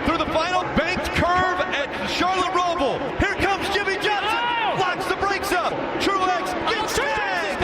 through the final banked curve at Charlotte Roval. Here comes Jimmie Johnson, locks the brakes up. Truex gets tagged.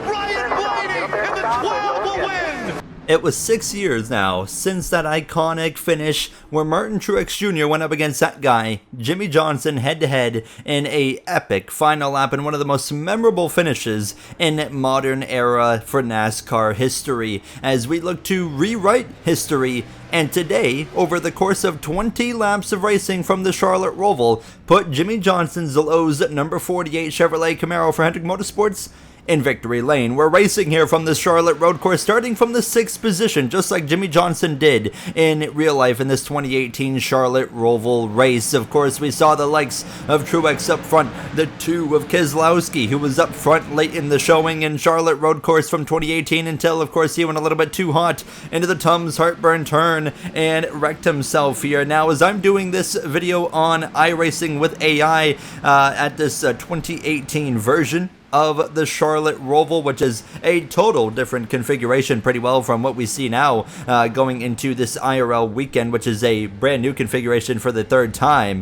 Ryan Blaney in the 12 will win. It was 6 years now since that iconic finish where Martin Truex Jr. went up against that guy, Jimmie Johnson, head-to-head in a epic final lap and one of the most memorable finishes in modern era for NASCAR history as we look to rewrite history. And today, over the course of 20 laps of racing from the Charlotte Roval, put Jimmie Johnson's Lowe's number 48 Chevrolet Camaro for Hendrick Motorsports in victory lane. We're racing here from the Charlotte road course, starting from the 6th position, just like Jimmie Johnson did in real life in this 2018 Charlotte Roval race. Of course, we saw the likes of Truex up front, the 2 of Keselowski, who was up front late in the showing in Charlotte road course from 2018 until, of course, he went a little bit too hot into the Tums heartburn turn and wrecked himself here. Now, as I'm doing this video on iRacing with AI at this 2018 version of the Charlotte Roval, which is a total different configuration pretty well from what we see now going into this IRL weekend, which is a brand new configuration for the 3rd time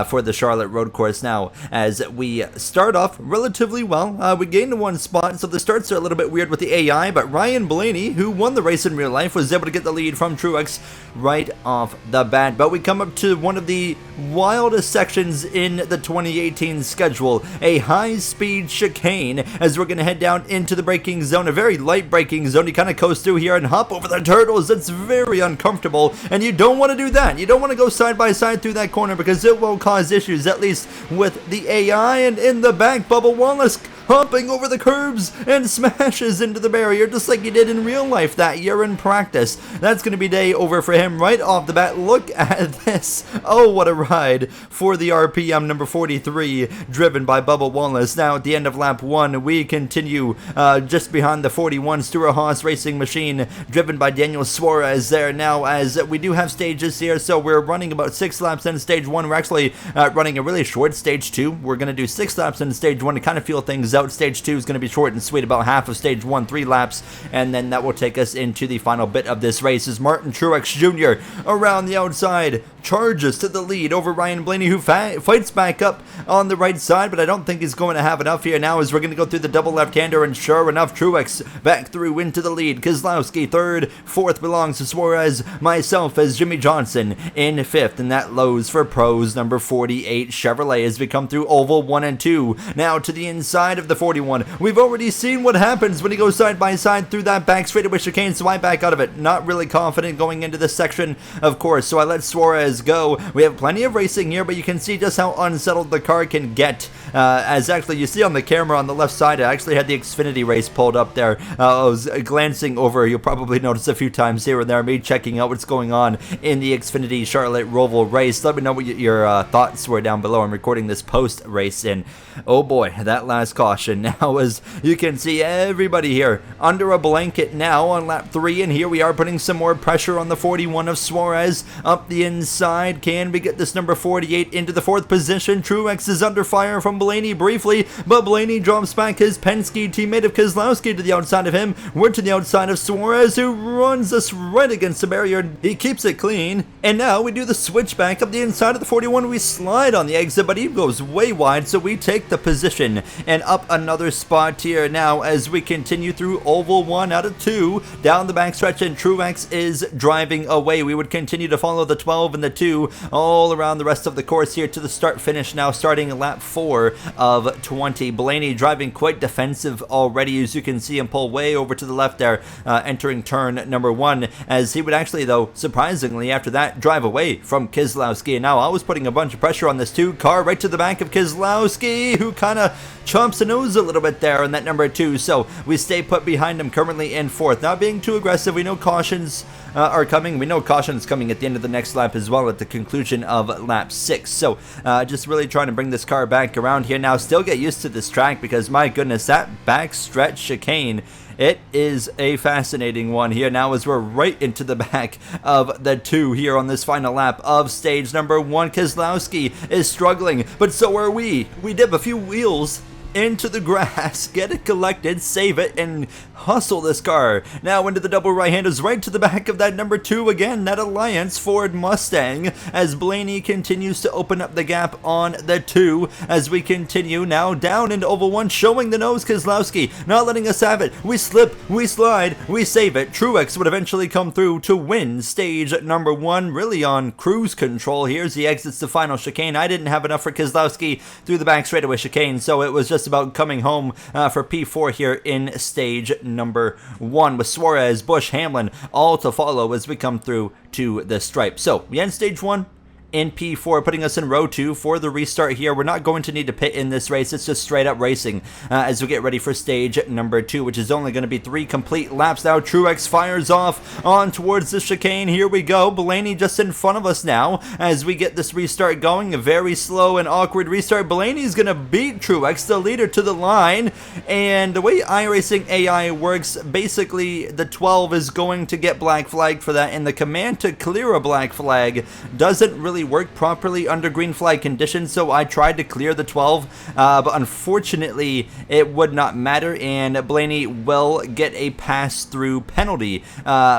for the Charlotte road course. Now, as we start off relatively well, we gained 1 spot, so the starts are a little bit weird with the AI, but Ryan Blaney, who won the race in real life, was able to get the lead from Truex right off the bat. But we come up to one of the wildest sections in the 2018 schedule, a high-speed chicane, as we're going to head down into the braking zone, a very light braking zone. You kind of coast through here and hop over the turtles. It's very uncomfortable, and you don't want to do that. You don't want to go side by side through that corner because it will cause issues, at least with the AI. And in the back, Bubba Wallace hopping over the curbs and smashes into the barrier just like he did in real life that year in practice. That's going to be day over for him right off the bat. Look at this. Oh, what a ride for the RPM number 43 driven by Bubba Wallace. Now at the end of lap 1, we continue just behind the 41 Stewart-Haas Racing Machine driven by Daniel Suarez there. Now, as we do have stages here, so we're running about 6 laps in stage 1. We're actually running a really short stage 2. We're going to do 6 laps in stage 1 to kind of feel things out. Stage 2 is going to be short and sweet, about half of stage 1, 3 laps, and then that will take us into the final bit of this race as Martin Truex Jr. around the outside charges to the lead over Ryan Blaney, who fights back up on the right side, but I don't think he's going to have enough here now as we're going to go through the double left-hander, and sure enough, Truex back through into the lead. Keselowski 3rd, 4th belongs to Suarez, myself as Jimmie Johnson in 5th, and that Lowe's for Pros number 48 Chevrolet as we come through oval 1 and 2. Now to the inside of the 41. We've already seen what happens when he goes side by side through that back straightaway chicane, so I back out of it. Not really confident going into this section, of course, so I let Suarez go. We have plenty of racing here, but you can see just how unsettled the car can get. As actually you see on the camera on the left side, I actually had the Xfinity race pulled up there. I was glancing over. You'll probably notice a few times here and there me checking out what's going on in the Xfinity Charlotte Roval race. Let me know what your thoughts were down below. I'm recording this post-race, and oh boy, that last caution. Now, as you can see, everybody here under a blanket now on lap 3, and here we are putting some more pressure on the 41 of Suarez up the inside. Can we get this number 48 into the 4th position? Truex is under fire from Blaney briefly, but Blaney drops back his Penske teammate of Keselowski to the outside of him. We're to the outside of Suarez, who runs us right against the barrier. He keeps it clean, and now we do the switch back up the inside of the 41. We slide on the exit, but he goes way wide, so we take the position and up another spot here now as we continue through oval 1 out of 2 down the backstretch, and Truex is driving away. We would continue to follow the 12 and the 2 all around the rest of the course here to the start finish now, starting lap 4 of 20. Blaney driving quite defensive already, as you can see him pull way over to the left there, entering turn number 1, as he would actually, though, surprisingly after that, drive away from Keselowski. And now I was putting a bunch of pressure on this 2 car right to the back of Keselowski, who kind of chomps the nose a little bit there on that number 2, so we stay put behind him, currently in 4th. Not being too aggressive. We know cautions are coming. We know cautions coming at the end of the next lap as well, at the conclusion of lap 6. So just really trying to bring this car back around here now. Still get used to this track because my goodness, that back stretch chicane, it is a fascinating one here now as we're right into the back of the 2 here on this final lap of stage number 1. Keselowski is struggling, but so are we. We dip a few wheels into the grass, get it collected, save it, and hustle this car. Now into the double right-handers, right to the back of that number 2 again, that Alliance Ford Mustang, as Blaney continues to open up the gap on the 2, as we continue now down into oval 1, showing the nose. Keselowski not letting us have it. We slip, we slide, we save it. Truex would eventually come through to win stage number 1, really on cruise control here as he exits the final chicane. I didn't have enough for Keselowski through the back straightaway chicane, so it was just about coming home for P4 here in stage number 1, with Suarez, Busch, Hamlin all to follow as we come through to the stripe. So we end stage 1 in P4, putting us in row 2 for the restart here. We're not going to need to pit in this race. It's just straight up racing as we get ready for stage number 2, which is only going to be 3 complete laps now. Truex fires off on towards the chicane. Here we go. Blaney just in front of us now as we get this restart going. A very slow and awkward restart. Blaney's going to beat Truex, the leader, to the line. And the way iRacing AI works, basically the 12 is going to get black flagged for that, and the command to clear a black flag doesn't really work properly under green flag conditions, so I tried to clear the 12, but unfortunately it would not matter, and Blaney will get a pass-through penalty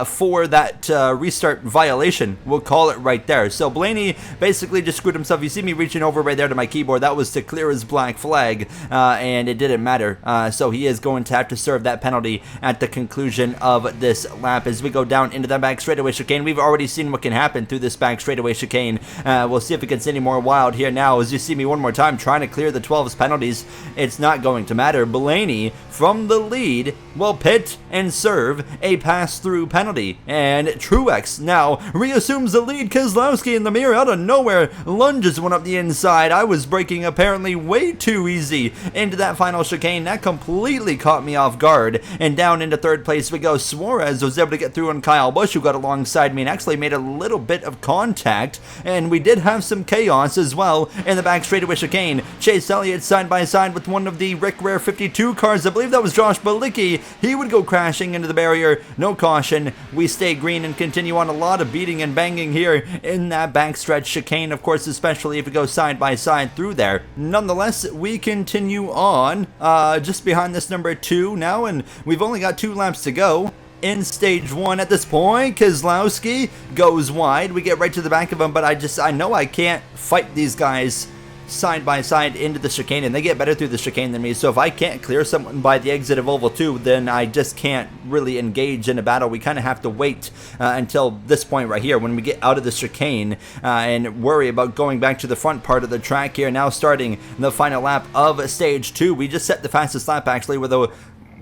for that restart violation. We'll call it right there. So Blaney basically just screwed himself. You see me reaching over right there to my keyboard. That was to clear his black flag, and it didn't matter. So he is going to have to serve that penalty at the conclusion of this lap as we go down into that back straightaway chicane. We've already seen what can happen through this back straightaway chicane. We'll see if it gets any more wild here now as you see me one more time trying to clear the 12's penalties. It's not going to matter. Blaney from the lead will pit and serve a pass-through penalty, and Truex now reassumes the lead. Keselowski in the mirror out of nowhere lunges one up the inside. I was braking apparently way too easy into that final chicane. That completely caught me off guard, and down into third place we go. Suarez was able to get through on Kyle Busch, who got alongside me and actually made a little bit of contact, and we did have some chaos as well in the back straightaway chicane. Chase Elliott side by side with one of the Rick Rare 52 cars. I believe that was Josh Balicki. He would go crashing into the barrier. No caution. We stay green and continue on. A lot of beating and banging here in that backstretch chicane, of course, especially if we go side by side through there. Nonetheless, we continue on just behind this number 2 now, and we've only got 2 laps to go in stage 1 at this point. Keselowski goes wide. We get right to the back of him, but I know I can't fight these guys side by side into the chicane, and they get better through the chicane than me. So if I can't clear someone by the exit of oval 2, then I just can't really engage in a battle. We kind of have to wait until this point right here when we get out of the chicane and worry about going back to the front part of the track here. Now starting the final lap of stage 2. We just set the fastest lap actually with a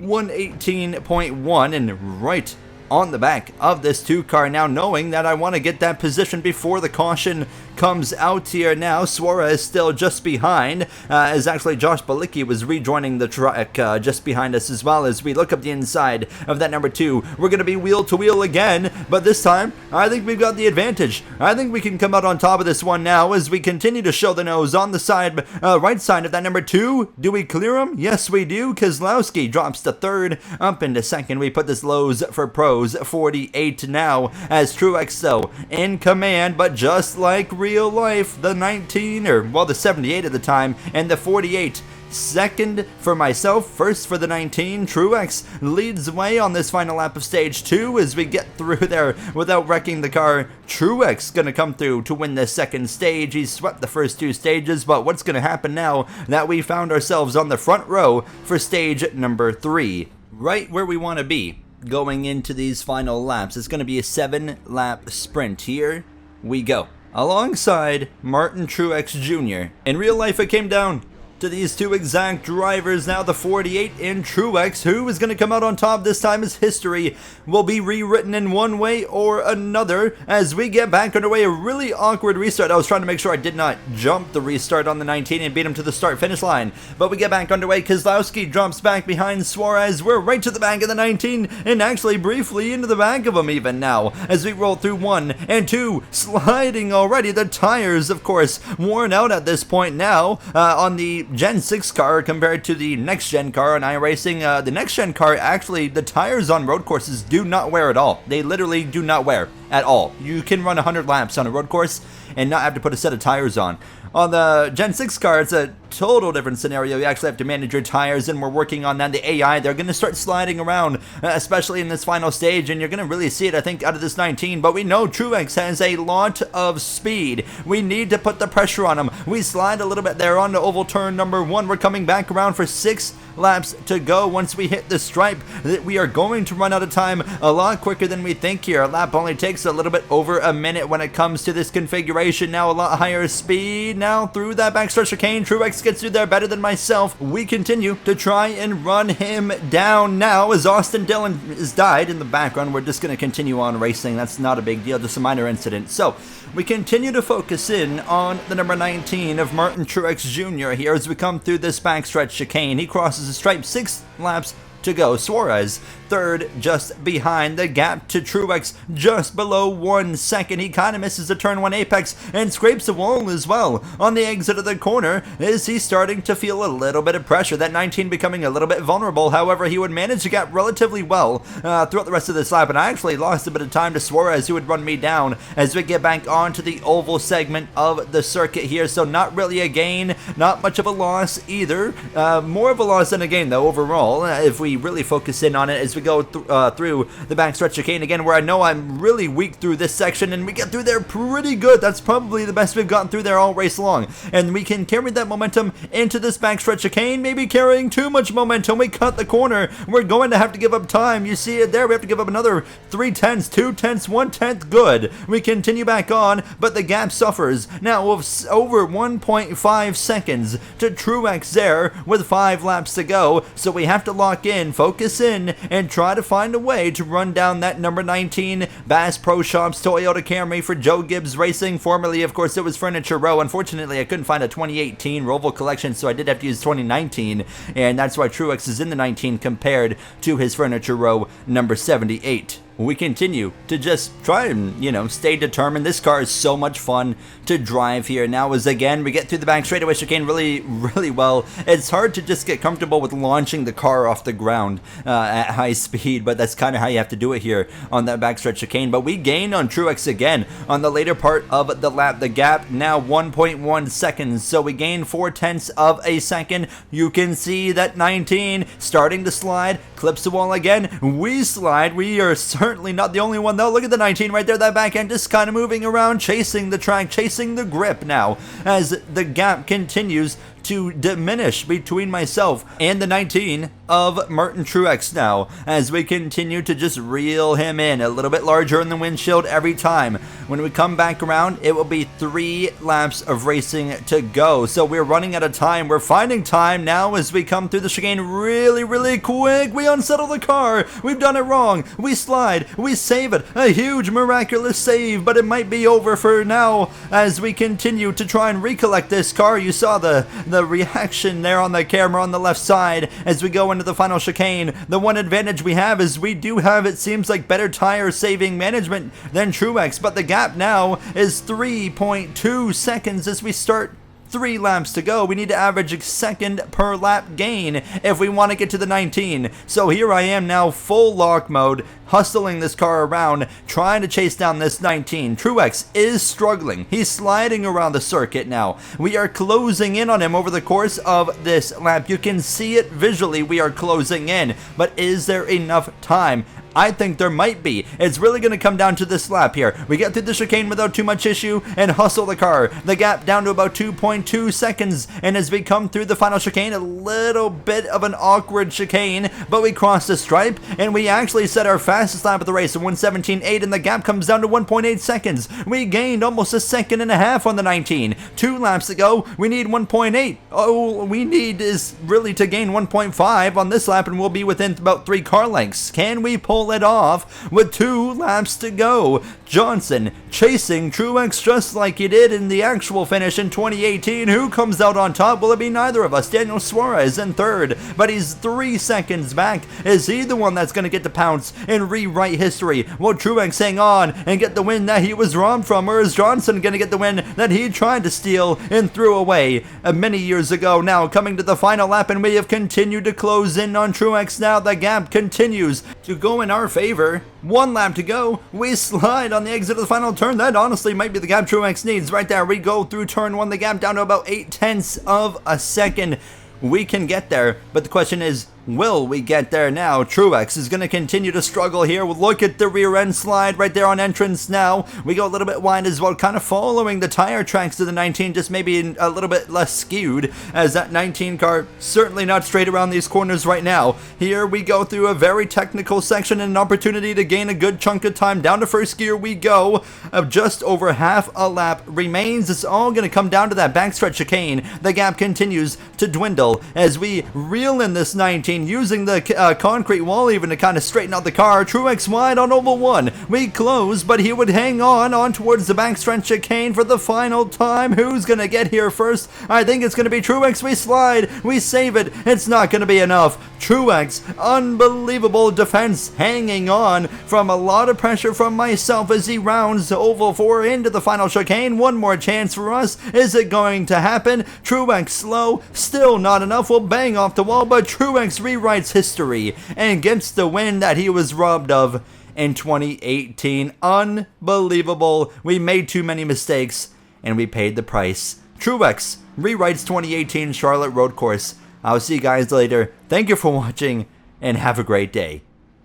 118.1, and right on the back of this 2 car now, knowing that I want to get that position before the caution comes out here now. Suarez still just behind, as actually Josh Balicki was rejoining the track just behind us as well. As we look up the inside of that number 2, we're going to be wheel to wheel again, but this time I think we've got the advantage. I think we can come out on top of this one now as we continue to show the nose on the side, right side of that number 2. Do we clear him? Yes, we do. Keselowski drops to 3rd, up into 2nd. We put this Lowe's for Pros 48 now, as Truex though in command, but just like real life, the 19, or well, the 78 at the time, and the 48. 2nd for myself, 1st for the 19. Truex leads the way on this final lap of stage 2 as we get through there without wrecking the car. Truex gonna come through to win the 2nd stage. He swept the first 2 stages, but what's gonna happen now that we found ourselves on the front row for stage number 3? Right where we want to be going into these final laps. It's going to be a 7-lap sprint. Here we go. Alongside Martin Truex Jr. In real life, it came down to these 2 exact drivers. Now the 48 in Truex, who is going to come out on top this time as history will be rewritten in one way or another as we get back underway. A really awkward restart. I was trying to make sure I did not jump the restart on the 19 and beat him to the start-finish line, but we get back underway. Keselowski drops back behind Suarez. We're right to the back of the 19 and actually briefly into the back of him even now as we roll through 1 and 2, sliding already. The tires, of course, worn out at this point now on the Gen 6 car compared to the next gen car on iRacing. The next gen car, actually, the tires on road courses do not wear at all. They literally do not wear at all. You can run 100 laps on a road course and not have to put a set of tires on. On the Gen 6 car, it's a total different scenario. You actually have to manage your tires, and we're working on that. The AI, they're going to start sliding around, especially in this final stage, and you're going to really see it, I think, out of this 19. But we know Truex has a lot of speed. We need to put the pressure on him. We slide a little bit there on the oval turn number 1. We're coming back around for 6 laps to go. Once we hit the stripe, we are going to run out of time a lot quicker than we think here. A lap only takes a little bit over a minute when it comes to this configuration. Now a lot higher speed now through that backstretch chicane. Truex gets through there better than myself. We continue to try and run him down now as Austin Dillon has died in the background. We're just going to continue on racing. That's not a big deal, just a minor incident. So we continue to focus in on the number 19 of Martin Truex Jr. here as we come through this backstretch chicane. He crosses the stripe, 6 laps to go. Suarez third, just behind. The gap to Truex just below 1 second. He kind of misses the turn 1 apex and scrapes the wall as well. On the exit of the corner, is he starting to feel a little bit of pressure. That 19 becoming a little bit vulnerable. However, he would manage the gap relatively well throughout the rest of this lap, and I actually lost a bit of time to Suarez, who would run me down as we get back onto the oval segment of the circuit here. So not really a gain, not much of a loss either. More of a loss than a gain though overall, if we really focus in on it as we go through the backstretch chicane again, where I know I'm really weak through this section, and we get through there pretty good. That's probably the best we've gotten through there all race long, and we can carry that momentum into this backstretch chicane, maybe carrying too much momentum. We cut the corner. We're going to have to give up time. You see it there. We have to give up another 3/10, 2/10, 1/10. Good. We continue back on, but the gap suffers now of over 1.5 seconds to Truex there with 5 laps to go. So we have to lock in, focus in, and try to find a way to run down that number 19 Bass Pro Shops Toyota Camry for Joe Gibbs Racing. Formerly, of course, it was Furniture Row. Unfortunately, I couldn't find a 2018 Roval collection, so I did have to use 2019, and that's why Truex is in the 19 compared to his Furniture Row number 78. We continue to just try and, stay determined. This car is so much fun to drive here. Now as again, we get through the back straightaway chicane really well. It's hard to just get comfortable with launching the car off the ground at high speed, but that's kind of how you have to do it here on that backstretch chicane. But we gained on Truex again on the later part of the lap. The gap now 1.1 seconds, so we gained 0.4 of a second. You can see that 19 starting to slide, clips the wall again. We slide. We are certainly not the only one though. Look at the 19 right there, that back end just kind of moving around, chasing the track, chasing the grip now as the gap continues to diminish between myself and the 19 of Martin Truex now as we continue to just reel him in a little bit larger in the windshield every time. When we come back around, it will be 3 laps of racing to go. So we're running out of time. We're finding time now as we come through the chicane really quick. We unsettle the car. We've done it wrong. We slide. We save it. A huge miraculous save, but it might be over for now as we continue to try and recollect this car. You saw the reaction there on the camera on the left side as we go into the final chicane. The one advantage we have is we do have, it seems like, better tire saving management than Truex, but the gap now is 3.2 seconds as we start 3 laps to go. We need to average a second per lap gain if we want to get to the 19. So here I am now, full lock mode, hustling this car around, trying to chase down this 19. Truex is struggling. He's sliding around the circuit now. We are closing in on him over the course of this lap. You can see it visually. We are closing in, but is there enough time? I think there might be. It's really going to come down to this lap here. We get through the chicane without too much issue and hustle the car. The gap down to about 2.2 seconds. And as we come through the final chicane, a little bit of an awkward chicane, but we cross the stripe and we actually set our fastest lap of the race at 1:17.8, and the gap comes down to 1.8 seconds. We gained almost a second and a half on the 19. 2 laps to go. We need 1.8. All we need is really to gain 1.5 on this lap, and we'll be within about 3 car lengths. Can we pull it off with 2 laps to go? Johnson chasing Truex just like he did in the actual finish in 2018. Who comes out on top? Will it be neither of us? Daniel Suarez in third, but he's 3 seconds back. Is he the one that's going to get to pounce and rewrite history? Will Truex hang on and get the win that he was robbed from, or is Johnson going to get the win that he tried to steal and threw away many years ago? Now coming to the final lap, and we have continued to close in on Truex. Now the gap continues to go in our favor 1 lap to go. We slide on the exit of the final turn. That honestly might be the gap Truex needs right there. We go through turn 1, the gap down to about 0.8 of a second. We can get there, but the question is, will we get there now? Truex is going to continue to struggle here. Look at the rear end slide right there on entrance now. We go a little bit wide as well, kind of following the tire tracks to the 19, just maybe a little bit less skewed, as that 19 car certainly not straight around these corners right now. Here we go through a very technical section and an opportunity to gain a good chunk of time. Down to first gear we go. Just over half a lap remains. It's all going to come down to that backstretch chicane. The gap continues to dwindle as we reel in this 19, using the concrete wall even to kind of straighten out the car. Truex wide on oval 1. We close, but he would hang on towards the backstretch chicane for the final time. Who's going to get here first? I think it's going to be Truex. We slide. We save it. It's not going to be enough. Truex, unbelievable defense, hanging on from a lot of pressure from myself as he rounds oval 4 into the final chicane. One more chance for us. Is it going to happen? Truex slow. Still not enough. We'll bang off the wall, but Truex rewrites history and gets the win that he was robbed of in 2018. Unbelievable. We made too many mistakes and we paid the price. Truex rewrites 2018 Charlotte Road Course. I'll see you guys later. Thank you for watching and have a great day.